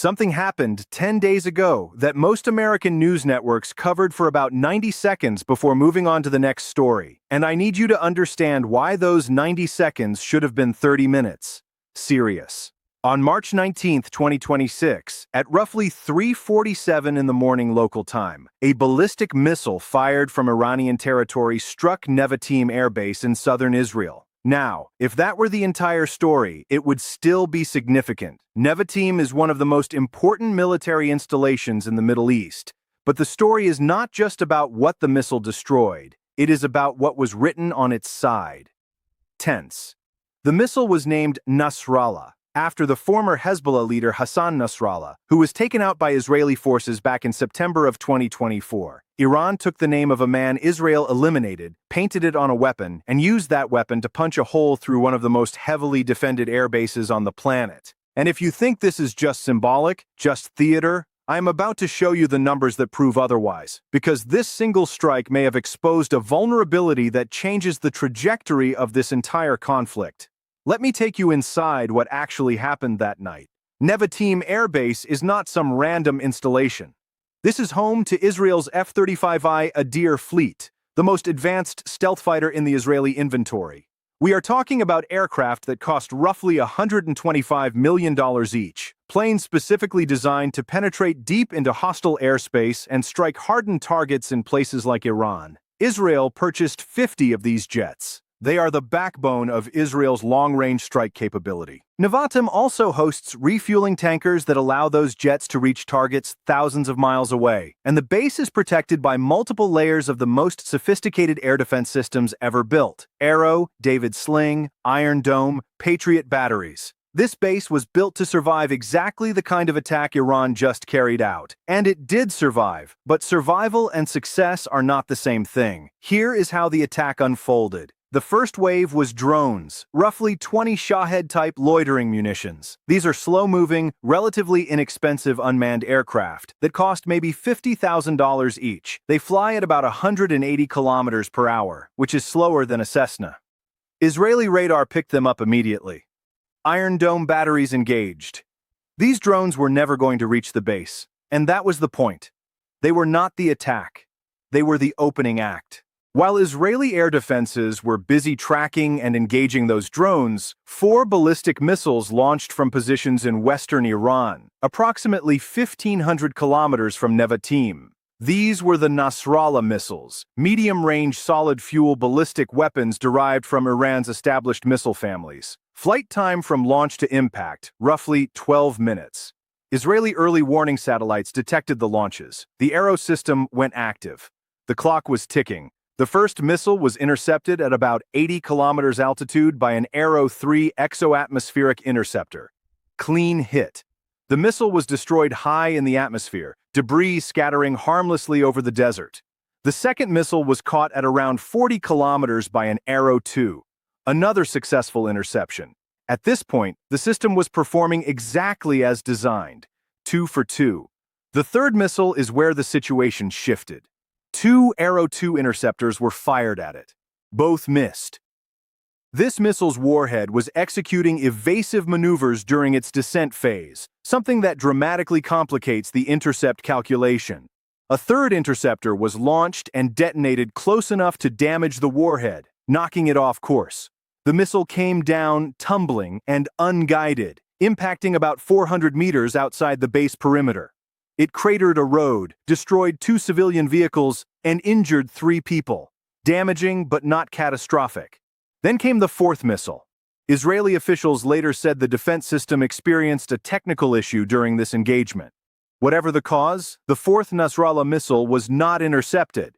Something happened 10 days ago that most American news networks covered for about 90 seconds before moving on to the next story, and I need you to understand why those 90 seconds should have been 30 minutes. Serious. On March 19, 2026, at roughly 3:47 in the morning local time, a ballistic missile fired from Iranian territory struck Nevatim Air Base in southern Israel. Now, if that were the entire story, it would still be significant. Nevatim is one of the most important military installations in the Middle East. But the story is not just about what the missile destroyed, it is about what was written on its side. Tense. The missile was named Nasrallah, after the former Hezbollah leader Hassan Nasrallah, who was taken out by Israeli forces back in September of 2024. Iran took the name of a man Israel eliminated, painted it on a weapon, and used that weapon to punch a hole through one of the most heavily defended air bases on the planet. And if you think this is just symbolic, just theater, I am about to show you the numbers that prove otherwise, because this single strike may have exposed a vulnerability that changes the trajectory of this entire conflict. Let me take you inside what actually happened that night. Nevatim Air Base is not some random installation. This is home to Israel's F-35I Adir fleet, the most advanced stealth fighter in the Israeli inventory. We are talking about aircraft that cost roughly $125 million each, planes specifically designed to penetrate deep into hostile airspace and strike hardened targets in places like Iran. Israel purchased 50 of these jets. They are the backbone of Israel's long-range strike capability. Nevatim also hosts refueling tankers that allow those jets to reach targets thousands of miles away, and the base is protected by multiple layers of the most sophisticated air defense systems ever built: Arrow, David Sling, Iron Dome, Patriot batteries. This base was built to survive exactly the kind of attack Iran just carried out. And it did survive, but survival and success are not the same thing. Here is how the attack unfolded. The first wave was drones, roughly 20 Shahed-type loitering munitions. These are slow-moving, relatively inexpensive unmanned aircraft that cost maybe $50,000 each. They fly at about 180 kilometers per hour, which is slower than a Cessna. Israeli radar picked them up immediately. Iron Dome batteries engaged. These drones were never going to reach the base, and that was the point. They were not the attack. They were the opening act. While Israeli air defenses were busy tracking and engaging those drones, 4 ballistic missiles launched from positions in western Iran, approximately 1,500 kilometers from Nevatim. These were the Nasrallah missiles, medium-range solid-fuel ballistic weapons derived from Iran's established missile families. Flight time from launch to impact, roughly 12 minutes. Israeli early warning satellites detected the launches. The Arrow system went active. The clock was ticking. The first missile was intercepted at about 80 kilometers altitude by an Arrow 3 exo-atmospheric interceptor. Clean hit. The missile was destroyed high in the atmosphere, debris scattering harmlessly over the desert. The second missile was caught at around 40 kilometers by an Arrow 2. Another successful interception. At this point, the system was performing exactly as designed. 2 for 2. The third missile is where the situation shifted. 2 Arrow 2 interceptors were fired at it. Both missed. This missile's warhead was executing evasive maneuvers during its descent phase, something that dramatically complicates the intercept calculation. A third interceptor was launched and detonated close enough to damage the warhead, knocking it off course. The missile came down tumbling and unguided, impacting about 400 meters outside the base perimeter. It cratered a road, destroyed 2 civilian vehicles, and injured 3 people. Damaging but not catastrophic. Then came the fourth missile. Israeli officials later said the defense system experienced a technical issue during this engagement. Whatever the cause, the fourth Nasrallah missile was not intercepted.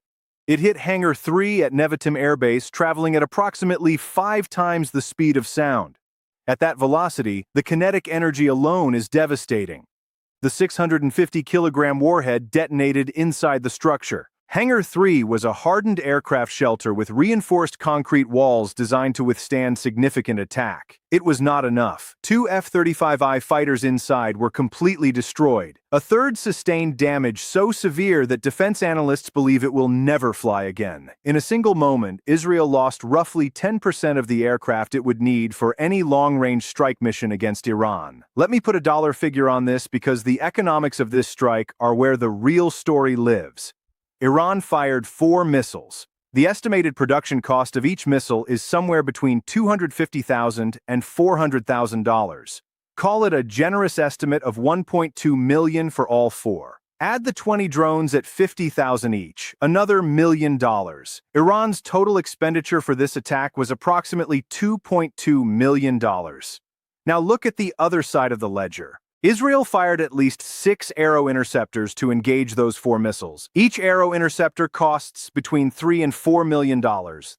It hit Hangar 3 at Nevatim Air Base, traveling at approximately 5 times the speed of sound. At that velocity, the kinetic energy alone is devastating. The 650-kilogram warhead detonated inside the structure. Hangar 3 was a hardened aircraft shelter with reinforced concrete walls designed to withstand significant attack. It was not enough. 2 F-35I fighters inside were completely destroyed. A third sustained damage so severe that defense analysts believe it will never fly again. In a single moment, Israel lost roughly 10% of the aircraft it would need for any long-range strike mission against Iran. Let me put a dollar figure on this because the economics of this strike are where the real story lives. Iran fired 4 missiles. The estimated production cost of each missile is somewhere between $250,000 and $400,000. Call it a generous estimate of $1.2 million for all 4. Add the 20 drones at $50,000 each, another $1 million. Iran's total expenditure for this attack was approximately $2.2 million. Now look at the other side of the ledger. Israel fired at least 6 Arrow interceptors to engage those 4 missiles. Each Arrow interceptor costs between $3 and $4 million.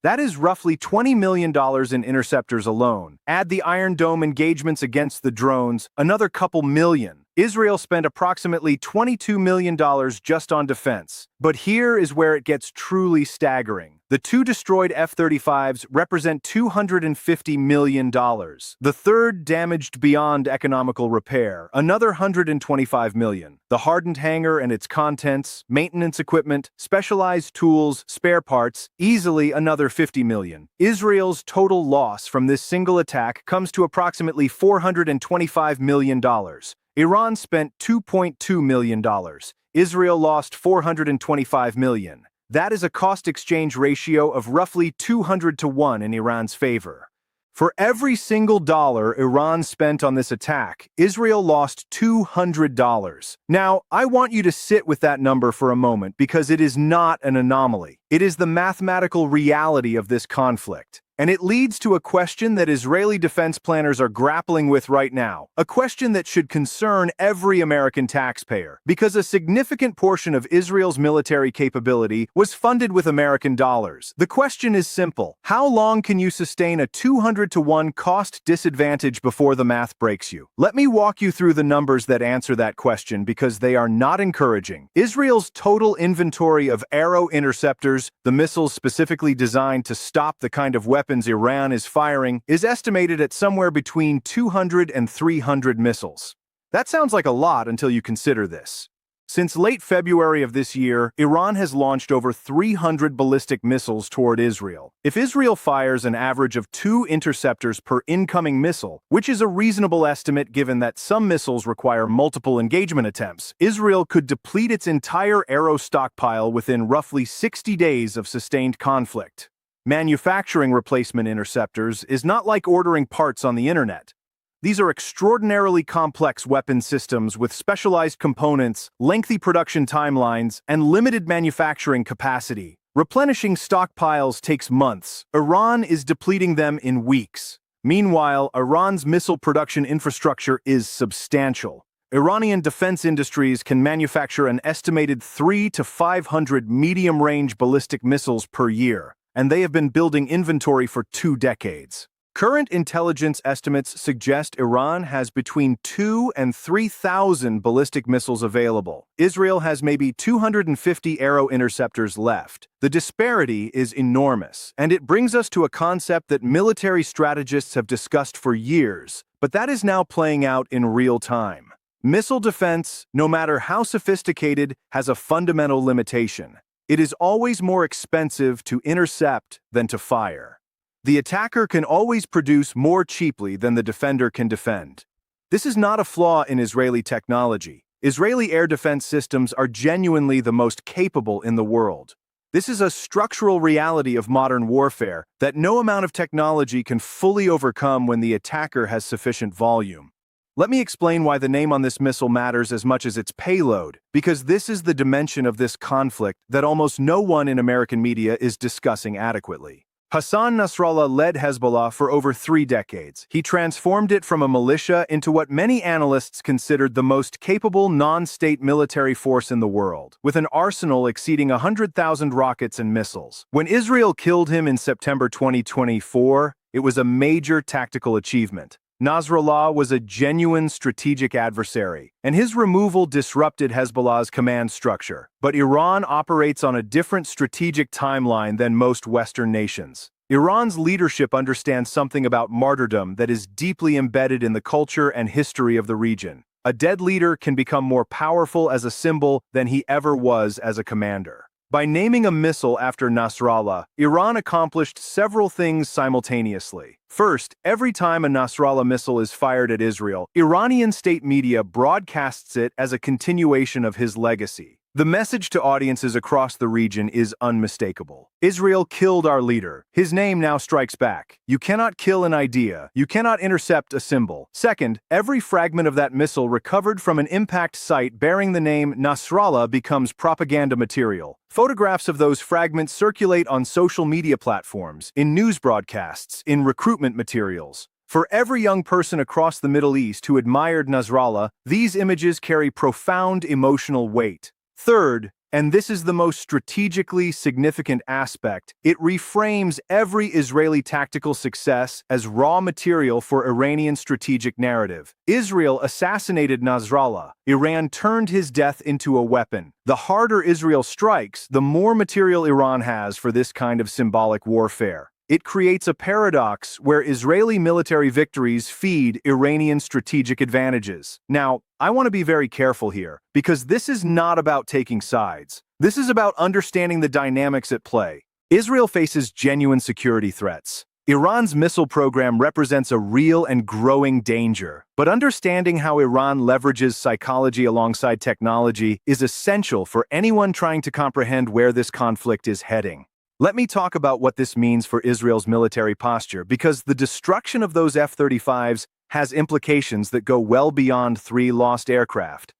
That is roughly $20 million in interceptors alone. Add the Iron Dome engagements against the drones, another couple million. Israel spent approximately $22 million just on defense. But here is where it gets truly staggering. The 2 destroyed F-35s represent $250 million. The third damaged beyond economical repair, another $125 million. The hardened hangar and its contents, maintenance equipment, specialized tools, spare parts, easily another $50 million. Israel's total loss from this single attack comes to approximately $425 million. Iran spent $2.2 million. Israel lost $425 million. That is a cost-exchange ratio of roughly 200 to 1 in Iran's favor. For every single dollar Iran spent on this attack, Israel lost $200. Now, I want you to sit with that number for a moment because it is not an anomaly. It is the mathematical reality of this conflict. And it leads to a question that Israeli defense planners are grappling with right now, a question that should concern every American taxpayer, because a significant portion of Israel's military capability was funded with American dollars. The question is simple: how long can you sustain a 200 to 1 cost disadvantage before the math breaks you? Let me walk you through the numbers that answer that question because they are not encouraging. Israel's total inventory of Arrow interceptors, the missiles specifically designed to stop the kind of weapons Iran is firing, is estimated at somewhere between 200 and 300 missiles. That sounds like a lot until you consider this. Since late February of this year, Iran has launched over 300 ballistic missiles toward Israel. If Israel fires an average of 2 interceptors per incoming missile, which is a reasonable estimate given that some missiles require multiple engagement attempts, Israel could deplete its entire Arrow stockpile within roughly 60 days of sustained conflict. Manufacturing replacement interceptors is not like ordering parts on the internet. These are extraordinarily complex weapon systems with specialized components, lengthy production timelines, and limited manufacturing capacity. Replenishing stockpiles takes months. Iran is depleting them in weeks. Meanwhile, Iran's missile production infrastructure is substantial. Iranian defense industries can manufacture an estimated 300 to 500 medium-range ballistic missiles per year, and they have been building inventory for 2 decades. Current intelligence estimates suggest Iran has between 2,000 and 3,000 ballistic missiles available. Israel has maybe 250 Arrow interceptors left. The disparity is enormous, and it brings us to a concept that military strategists have discussed for years, but that is now playing out in real time. Missile defense, no matter how sophisticated, has a fundamental limitation. It is always more expensive to intercept than to fire. The attacker can always produce more cheaply than the defender can defend. This is not a flaw in Israeli technology. Israeli air defense systems are genuinely the most capable in the world. This is a structural reality of modern warfare that no amount of technology can fully overcome when the attacker has sufficient volume. Let me explain why the name on this missile matters as much as its payload, because this is the dimension of this conflict that almost no one in American media is discussing adequately. Hassan Nasrallah led Hezbollah for over 3 decades. He transformed it from a militia into what many analysts considered the most capable non-state military force in the world, with an arsenal exceeding 100,000 rockets and missiles. When Israel killed him in September 2024, it was a major tactical achievement. Nasrallah was a genuine strategic adversary, and his removal disrupted Hezbollah's command structure. But Iran operates on a different strategic timeline than most Western nations. Iran's leadership understands something about martyrdom that is deeply embedded in the culture and history of the region. A dead leader can become more powerful as a symbol than he ever was as a commander. By naming a missile after Nasrallah, Iran accomplished several things simultaneously. First, every time a Nasrallah missile is fired at Israel, Iranian state media broadcasts it as a continuation of his legacy. The message to audiences across the region is unmistakable. Israel killed our leader. His name now strikes back. You cannot kill an idea. You cannot intercept a symbol. Second, every fragment of that missile recovered from an impact site bearing the name Nasrallah becomes propaganda material. Photographs of those fragments circulate on social media platforms, in news broadcasts, in recruitment materials. For every young person across the Middle East who admired Nasrallah, these images carry profound emotional weight. Third, and this is the most strategically significant aspect, it reframes every Israeli tactical success as raw material for Iranian strategic narrative. Israel assassinated Nasrallah. Iran turned his death into a weapon. The harder Israel strikes, the more material Iran has for this kind of symbolic warfare. It creates a paradox where Israeli military victories feed Iranian strategic advantages. Now, I want to be very careful here, because this is not about taking sides. This is about understanding the dynamics at play. Israel faces genuine security threats. Iran's missile program represents a real and growing danger, but understanding how Iran leverages psychology alongside technology is essential for anyone trying to comprehend where this conflict is heading. Let me talk about what this means for Israel's military posture, because the destruction of those F-35s has implications that go well beyond 3 lost aircraft.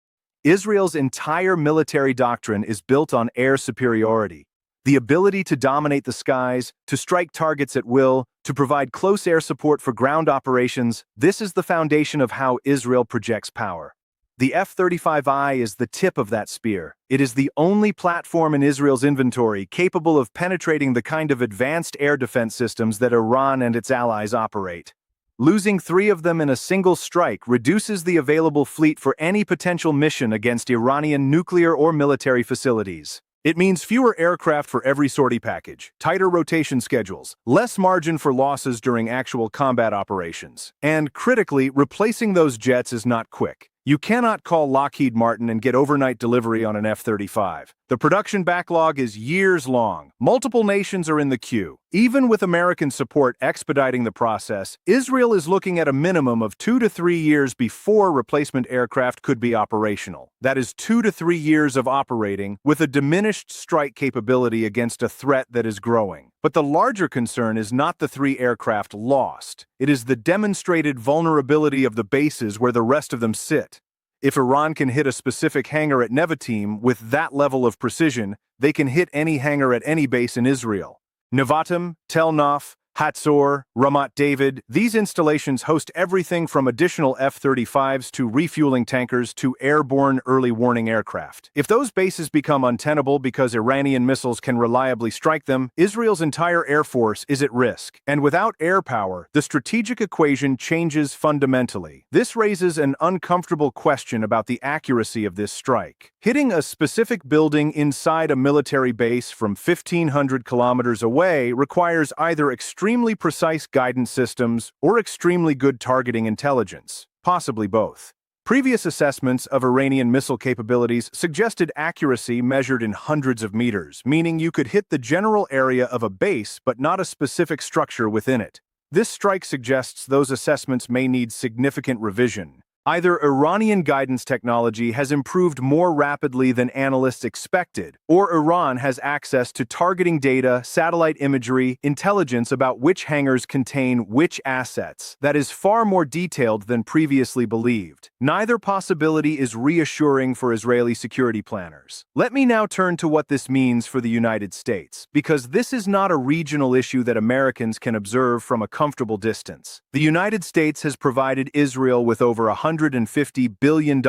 Israel's entire military doctrine is built on air superiority. The ability to dominate the skies, to strike targets at will, to provide close air support for ground operations, this is the foundation of how Israel projects power. The F-35I is the tip of that spear. It is the only platform in Israel's inventory capable of penetrating the kind of advanced air defense systems that Iran and its allies operate. Losing 3 of them in a single strike reduces the available fleet for any potential mission against Iranian nuclear or military facilities. It means fewer aircraft for every sortie package, tighter rotation schedules, less margin for losses during actual combat operations. And critically, replacing those jets is not quick. You cannot call Lockheed Martin and get overnight delivery on an F-35. The production backlog is years long. Multiple nations are in the queue. Even with American support expediting the process, Israel is looking at a minimum of 2 to 3 years before replacement aircraft could be operational. That is 2 to 3 years of operating with a diminished strike capability against a threat that is growing. But the larger concern is not the 3 aircraft lost. It is the demonstrated vulnerability of the bases where the rest of them sit. If Iran can hit a specific hangar at Nevatim with that level of precision, they can hit any hangar at any base in Israel. Nevatim, Tel Naf, Hatzor, Ramat David, these installations host everything from additional F-35s to refueling tankers to airborne early warning aircraft. If those bases become untenable because Iranian missiles can reliably strike them, Israel's entire air force is at risk. And without air power, the strategic equation changes fundamentally. This raises an uncomfortable question about the accuracy of this strike. Hitting a specific building inside a military base from 1,500 kilometers away requires either extremely precise guidance systems or extremely good targeting intelligence, possibly both. Previous assessments of Iranian missile capabilities suggested accuracy measured in hundreds of meters, meaning you could hit the general area of a base but not a specific structure within it. This strike suggests those assessments may need significant revision. Either Iranian guidance technology has improved more rapidly than analysts expected, or Iran has access to targeting data, satellite imagery, intelligence about which hangars contain which assets that is far more detailed than previously believed. Neither possibility is reassuring for Israeli security planners. Let me now turn to what this means for the United States, because this is not a regional issue that Americans can observe from a comfortable distance. The United States has provided Israel with over 100 $250 billion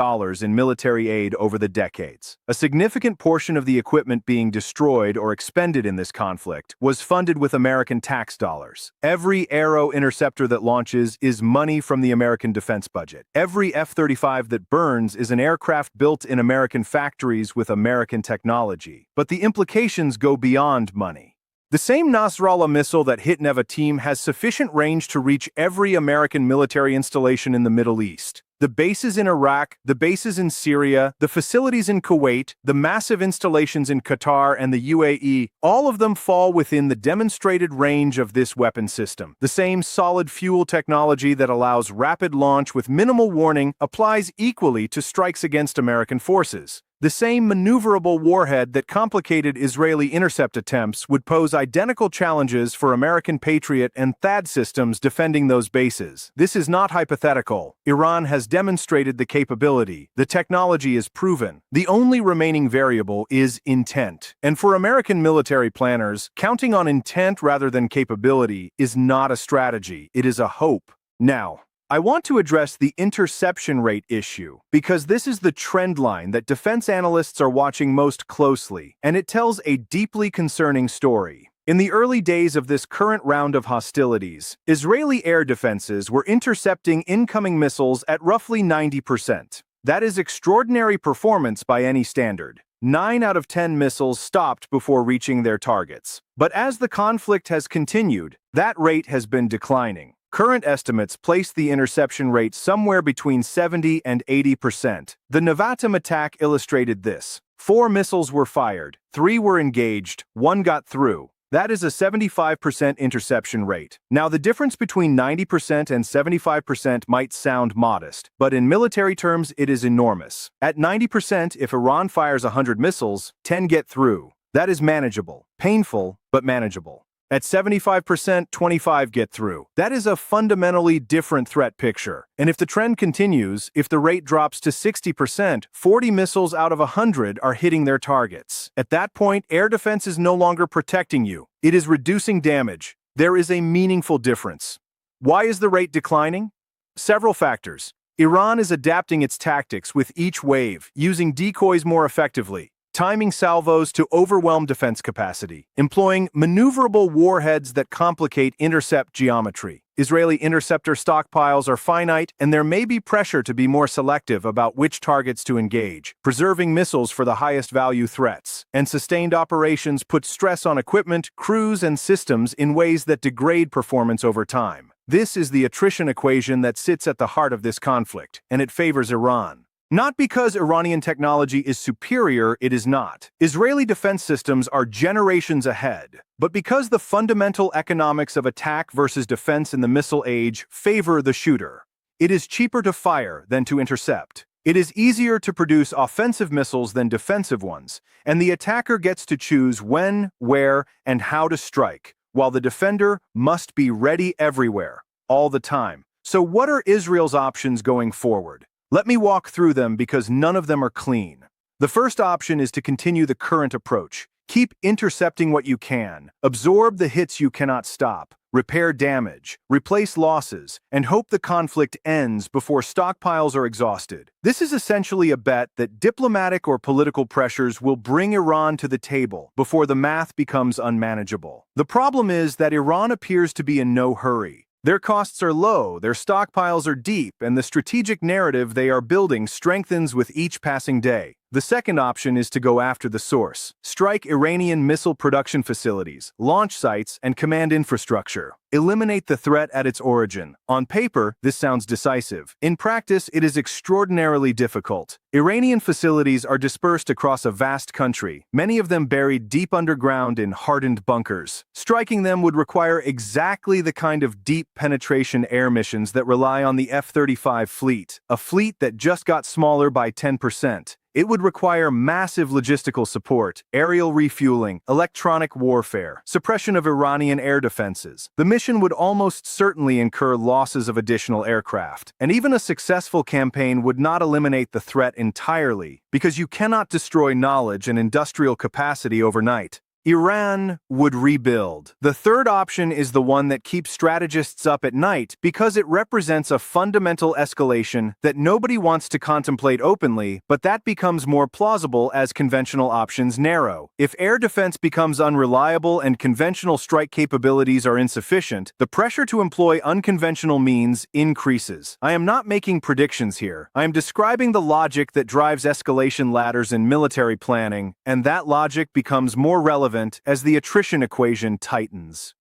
in military aid over the decades. A significant portion of the equipment being destroyed or expended in this conflict was funded with American tax dollars. Every Arrow interceptor that launches is money from the American defense budget. Every F-35 that burns is an aircraft built in American factories with American technology. But the implications go beyond money. The same Nasrallah missile that hit Nevatim has sufficient range to reach every American military installation in the Middle East. The bases in Iraq, the bases in Syria, the facilities in Kuwait, the massive installations in Qatar and the UAE, all of them fall within the demonstrated range of this weapon system. The same solid fuel technology that allows rapid launch with minimal warning applies equally to strikes against American forces. The same maneuverable warhead that complicated Israeli intercept attempts would pose identical challenges for American Patriot and THAAD systems defending those bases. This is not hypothetical. Iran has demonstrated the capability. The technology is proven. The only remaining variable is intent. And for American military planners, counting on intent rather than capability is not a strategy. It is a hope. Now, I want to address the interception rate issue because this is the trend line that defense analysts are watching most closely, and it tells a deeply concerning story. In the early days of this current round of hostilities, Israeli air defenses were intercepting incoming missiles at roughly 90%. That is extraordinary performance by any standard. 9 out of 10 missiles stopped before reaching their targets. But as the conflict has continued, that rate has been declining. Current estimates place the interception rate somewhere between 70 and 80%. The Nevatim attack illustrated this. 4 missiles were fired, 3 were engaged, 1 got through. That is a 75% interception rate. Now, the difference between 90% and 75% might sound modest, but in military terms, it is enormous. At 90%, if Iran fires 100 missiles, 10 get through. That is manageable. Painful, but manageable. At 75%, 25 get through. That is a fundamentally different threat picture. And if the trend continues, if the rate drops to 60%, 40 missiles out of 100 are hitting their targets. At that point, air defense is no longer protecting you. It is reducing damage. There is a meaningful difference. Why is the rate declining? Several factors. Iran is adapting its tactics with each wave, using decoys more effectively, timing salvos to overwhelm defense capacity, employing maneuverable warheads that complicate intercept geometry. Israeli interceptor stockpiles are finite, and there may be pressure to be more selective about which targets to engage, preserving missiles for the highest value threats. And sustained operations put stress on equipment, crews, and systems in ways that degrade performance over time. This is the attrition equation that sits at the heart of this conflict, and it favors Iran. Not because Iranian technology is superior, it is not. Israeli defense systems are generations ahead, but because the fundamental economics of attack versus defense in the missile age favor the shooter. It is cheaper to fire than to intercept. It is easier to produce offensive missiles than defensive ones, and the attacker gets to choose when, where, and how to strike, while the defender must be ready everywhere, all the time. So what are Israel's options going forward? Let me walk through them because none of them are clean. The first option is to continue the current approach. Keep intercepting what you can, absorb the hits you cannot stop, repair damage, replace losses, and hope the conflict ends before stockpiles are exhausted. This is essentially a bet that diplomatic or political pressures will bring Iran to the table before the math becomes unmanageable. The problem is that Iran appears to be in no hurry. Their costs are low, their stockpiles are deep, and the strategic narrative they are building strengthens with each passing day. The second option is to go after the source. Strike Iranian missile production facilities, launch sites, and command infrastructure. Eliminate the threat at its origin. On paper, this sounds decisive. In practice, it is extraordinarily difficult. Iranian facilities are dispersed across a vast country, many of them buried deep underground in hardened bunkers. Striking them would require exactly the kind of deep penetration air missions that rely on the F-35 fleet, a fleet that just got smaller by 10%. It would require massive logistical support, aerial refueling, electronic warfare, suppression of Iranian air defenses. The mission would almost certainly incur losses of additional aircraft, and even a successful campaign would not eliminate the threat entirely, because you cannot destroy knowledge and industrial capacity overnight. Iran would rebuild. The third option is the one that keeps strategists up at night because it represents a fundamental escalation that nobody wants to contemplate openly, but that becomes more plausible as conventional options narrow. If air defense becomes unreliable and conventional strike capabilities are insufficient, the pressure to employ unconventional means increases. I am not making predictions here. I am describing the logic that drives escalation ladders in military planning, and that logic becomes more relevant as the attrition equation tightens.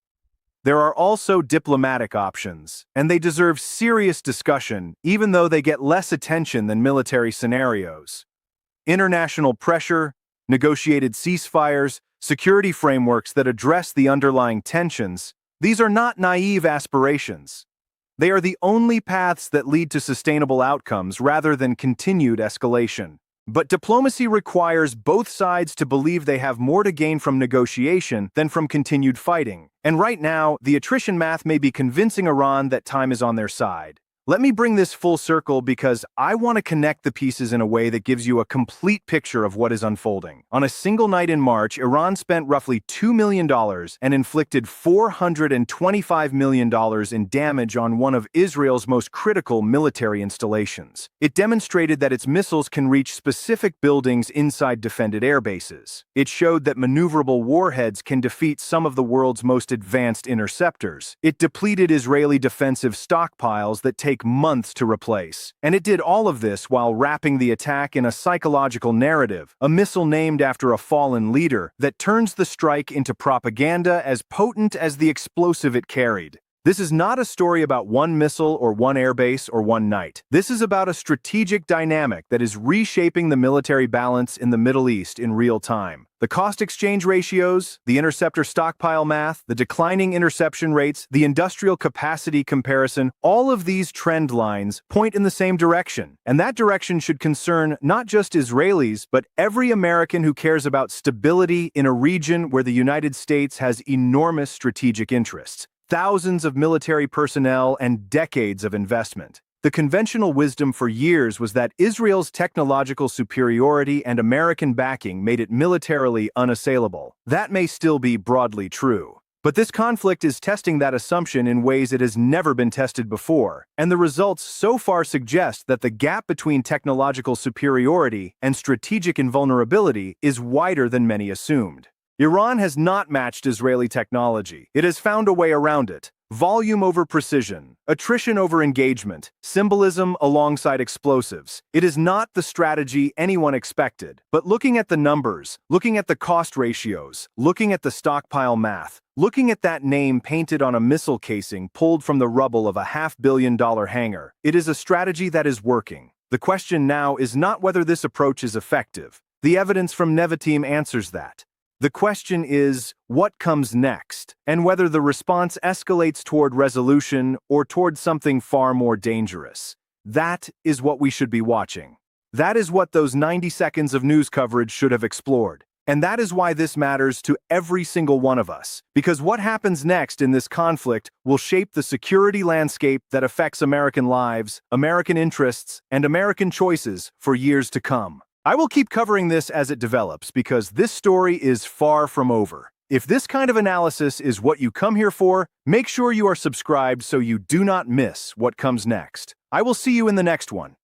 There are also diplomatic options, and they deserve serious discussion even though they get less attention than military scenarios. International pressure, negotiated ceasefires, security frameworks that address the underlying tensions, these are not naive aspirations. They are the only paths that lead to sustainable outcomes rather than continued escalation. But diplomacy requires both sides to believe they have more to gain from negotiation than from continued fighting. And right now, the attrition math may be convincing Iran that time is on their side. Let me bring this full circle because I want to connect the pieces in a way that gives you a complete picture of what is unfolding. On a single night in March, Iran spent roughly $2 million and inflicted $425 million in damage on one of Israel's most critical military installations. It demonstrated that its missiles can reach specific buildings inside defended air bases. It showed that maneuverable warheads can defeat some of the world's most advanced interceptors. It depleted Israeli defensive stockpiles that take months to replace. And it did all of this while wrapping the attack in a psychological narrative, a missile named after a fallen leader that turns the strike into propaganda as potent as the explosive it carried. This is not a story about one missile or one airbase or one night. This is about a strategic dynamic that is reshaping the military balance in the Middle East in real time. The cost-exchange ratios, the interceptor stockpile math, the declining interception rates, the industrial capacity comparison, all of these trend lines point in the same direction. And that direction should concern not just Israelis, but every American who cares about stability in a region where the United States has enormous strategic interests. Thousands of military personnel and decades of investment. The conventional wisdom for years was that Israel's technological superiority and American backing made it militarily unassailable. That may still be broadly true. But this conflict is testing that assumption in ways it has never been tested before, and the results so far suggest that the gap between technological superiority and strategic invulnerability is wider than many assumed. Iran has not matched Israeli technology. It has found a way around it. Volume over precision, attrition over engagement, symbolism alongside explosives. It is not the strategy anyone expected. But looking at the numbers, looking at the cost ratios, looking at the stockpile math, looking at that name painted on a missile casing pulled from the rubble of a $500 million hangar, it is a strategy that is working. The question now is not whether this approach is effective. The evidence from Nevatim answers that. The question is, what comes next, and whether the response escalates toward resolution or toward something far more dangerous. That is what we should be watching. That is what those 90 seconds of news coverage should have explored. And that is why this matters to every single one of us, because what happens next in this conflict will shape the security landscape that affects American lives, American interests, and American choices for years to come. I will keep covering this as it develops because this story is far from over. If this kind of analysis is what you come here for, make sure you are subscribed so you do not miss what comes next. I will see you in the next one.